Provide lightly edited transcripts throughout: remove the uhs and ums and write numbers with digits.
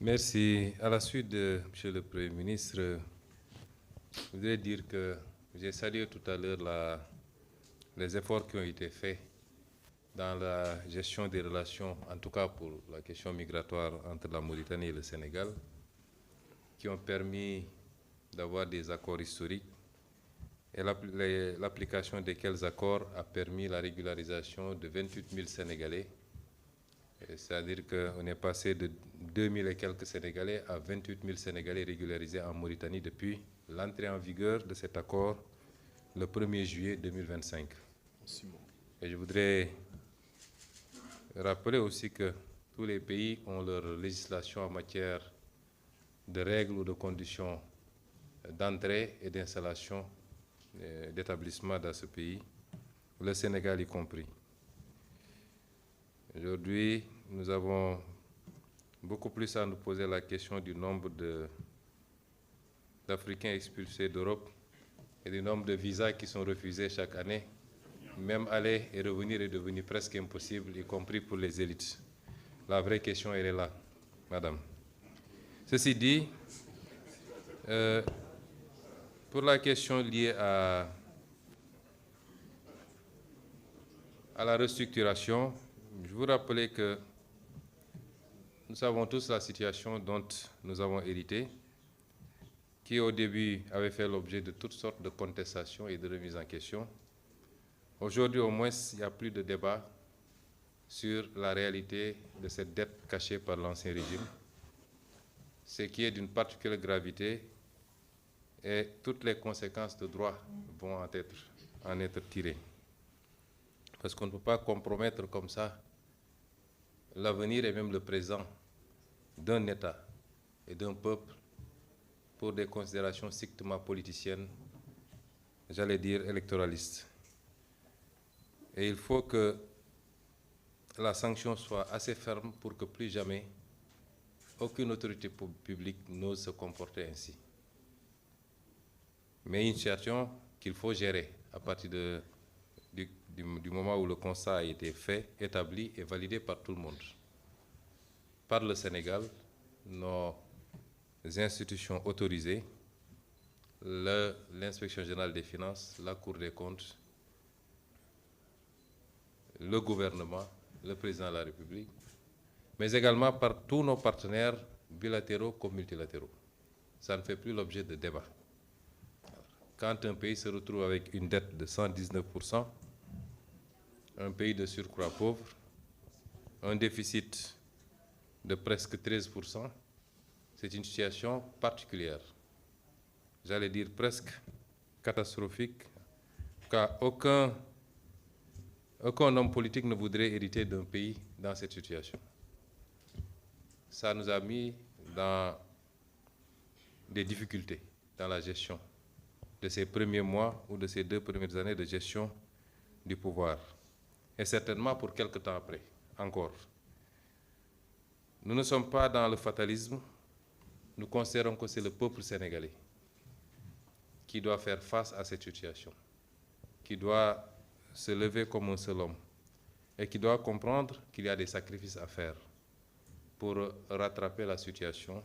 Merci. À la suite de M. le Premier ministre, je voudrais dire que j'ai salué tout à l'heure les efforts qui ont été faits dans la gestion des relations, en tout cas pour la question migratoire entre la Mauritanie et le Sénégal, qui ont permis d'avoir des accords historiques et l'application desquels accords a permis la régularisation de 28 000 Sénégalais. C'est-à-dire qu'on est passé de 2 000 et quelques Sénégalais à 28 000 Sénégalais régularisés en Mauritanie depuis l'entrée en vigueur de cet accord le 1er juillet 2025. Et je voudrais rappeler aussi que tous les pays ont leur législation en matière de règles ou de conditions d'entrée et d'installation d'établissements dans ce pays, le Sénégal y compris. Aujourd'hui, nous avons beaucoup plus à nous poser la question du nombre d'Africains expulsés d'Europe et du nombre de visas qui sont refusés chaque année. Même aller et revenir est devenu presque impossible, y compris pour les élites. La vraie question, elle est là, madame. Ceci dit, pour la question liée à la restructuration, je vous rappelle que nous savons tous la situation dont nous avons hérité, qui au début avait fait l'objet de toutes sortes de contestations et de remises en question. Aujourd'hui, au moins, il n'y a plus de débat sur la réalité de cette dette cachée par l'ancien régime, ce qui est d'une particulière gravité, et toutes les conséquences de droit vont en être tirées. Parce qu'on ne peut pas compromettre comme ça l'avenir et même le présent d'un État et d'un peuple pour des considérations strictement politiciennes, j'allais dire électoralistes. Et il faut que la sanction soit assez ferme pour que plus jamais aucune autorité publique n'ose se comporter ainsi. Mais une situation qu'il faut gérer à partir du moment où le constat a été fait, établi et validé par tout le monde. Par le Sénégal, nos institutions autorisées, l'Inspection générale des finances, la Cour des comptes, le gouvernement, le président de la République, mais également par tous nos partenaires bilatéraux comme multilatéraux. Ça ne fait plus l'objet de débat. Quand un pays se retrouve avec une dette de 119%, un pays de surcroît pauvre, un déficit de presque 13%, c'est une situation particulière. J'allais dire presque catastrophique, car aucun homme politique ne voudrait hériter d'un pays dans cette situation. Ça nous a mis dans des difficultés dans la gestion de ces premiers mois ou de ces 2 premières années de gestion du pouvoir. Et certainement pour quelque temps après, encore. Nous ne sommes pas dans le fatalisme. Nous considérons que c'est le peuple sénégalais qui doit faire face à cette situation, qui doit se lever comme un seul homme et qui doit comprendre qu'il y a des sacrifices à faire pour rattraper la situation,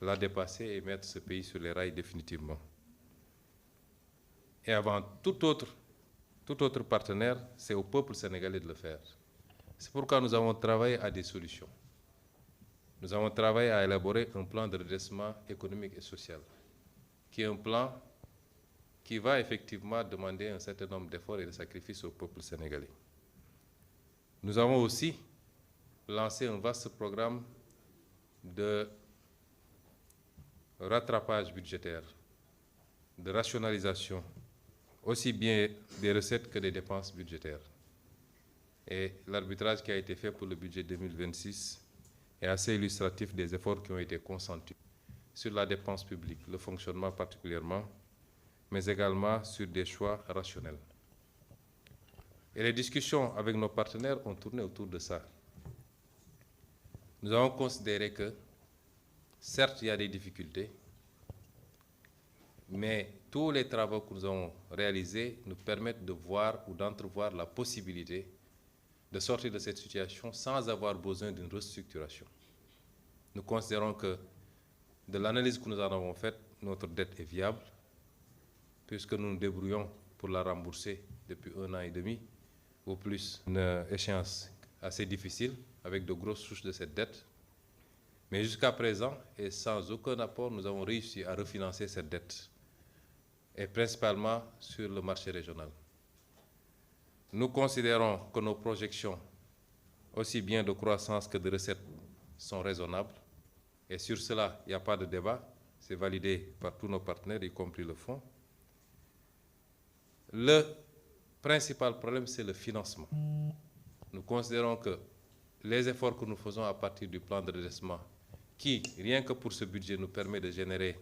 la dépasser et mettre ce pays sur les rails définitivement. Et avant tout autre partenaire, c'est au peuple sénégalais de le faire. C'est pourquoi nous avons travaillé à des solutions. Nous avons travaillé à élaborer un plan de redressement économique et social, qui est un plan qui va effectivement demander un certain nombre d'efforts et de sacrifices au peuple sénégalais. Nous avons aussi lancé un vaste programme de rattrapage budgétaire, de rationalisation, aussi bien des recettes que des dépenses budgétaires. Et l'arbitrage qui a été fait pour le budget 2026 est assez illustratif des efforts qui ont été consentis sur la dépense publique, le fonctionnement particulièrement, mais également sur des choix rationnels. Et les discussions avec nos partenaires ont tourné autour de ça. Nous avons considéré que, certes, il y a des difficultés, mais tous les travaux que nous avons réalisés nous permettent de voir ou d'entrevoir la possibilité de sortir de cette situation sans avoir besoin d'une restructuration. Nous considérons que de l'analyse que nous en avons faite, notre dette est viable, puisque nous nous débrouillons pour la rembourser depuis 1 an et demi, ou plus, une échéance assez difficile, avec de grosses souches de cette dette. Mais jusqu'à présent, et sans aucun apport, nous avons réussi à refinancer cette dette, et principalement sur le marché régional. Nous considérons que nos projections, aussi bien de croissance que de recettes, sont raisonnables. Et sur cela, il n'y a pas de débat. C'est validé par tous nos partenaires, y compris le fonds. Le principal problème, c'est le financement. Nous considérons que les efforts que nous faisons à partir du plan de redressement, qui, rien que pour ce budget, nous permet de générer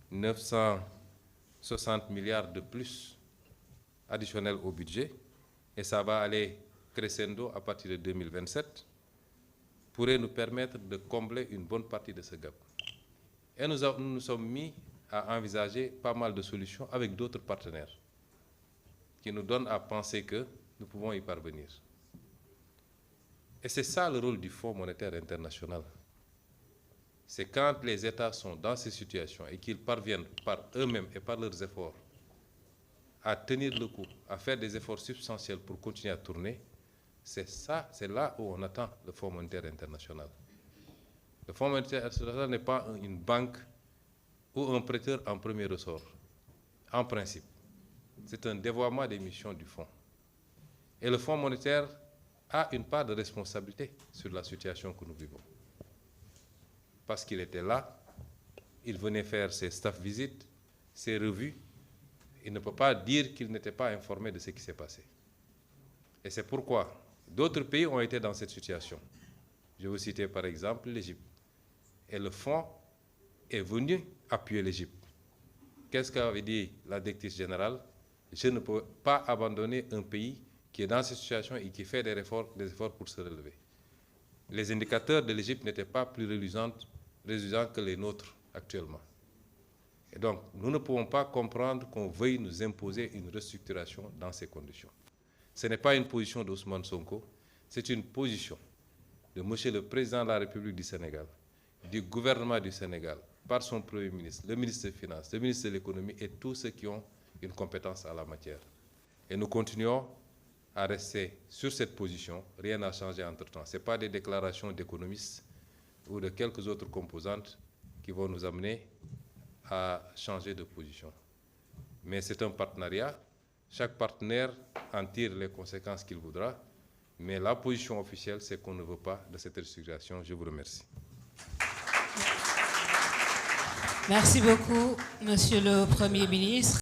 960 milliards de plus additionnels au budget, et ça va aller crescendo à partir de 2027, pourrait nous permettre de combler une bonne partie de ce gap. Et nous nous sommes mis à envisager pas mal de solutions avec d'autres partenaires qui nous donnent à penser que nous pouvons y parvenir. Et c'est ça le rôle du Fonds monétaire international. C'est quand les États sont dans ces situations et qu'ils parviennent par eux-mêmes et par leurs efforts à tenir le coup, à faire des efforts substantiels pour continuer à tourner, c'est là où on attend le Fonds monétaire international. Le Fonds monétaire international n'est pas une banque ou un prêteur en premier ressort, en principe. C'est un dévoiement des missions du Fonds. Et le Fonds monétaire a une part de responsabilité sur la situation que nous vivons. Parce qu'il était là, il venait faire ses staff visites, ses revues. Il ne peut pas dire qu'il n'était pas informé de ce qui s'est passé. Et c'est pourquoi d'autres pays ont été dans cette situation. Je vous citer par exemple l'Égypte. Et le Fonds est venu appuyer l'Égypte. Qu'est-ce qu'avait dit la directrice générale? Je ne peux pas abandonner un pays qui est dans cette situation et qui fait des efforts pour se relever. Les indicateurs de l'Égypte n'étaient pas plus reluisants que les nôtres actuellement. Et donc, nous ne pouvons pas comprendre qu'on veuille nous imposer une restructuration dans ces conditions. Ce n'est pas une position d'Ousmane Sonko, c'est une position de M. le Président de la République du Sénégal, du gouvernement du Sénégal, par son Premier ministre, le ministre des Finances, le ministre de l'Économie et tous ceux qui ont une compétence en la matière. Et nous continuons à rester sur cette position, rien n'a changé entre-temps. Ce n'est pas des déclarations d'économistes ou de quelques autres composantes qui vont nous amener à changer de position. Mais c'est un partenariat. Chaque partenaire en tire les conséquences qu'il voudra. Mais la position officielle, c'est qu'on ne veut pas de cette restructuration. Je vous remercie. Merci beaucoup, Monsieur le Premier ministre.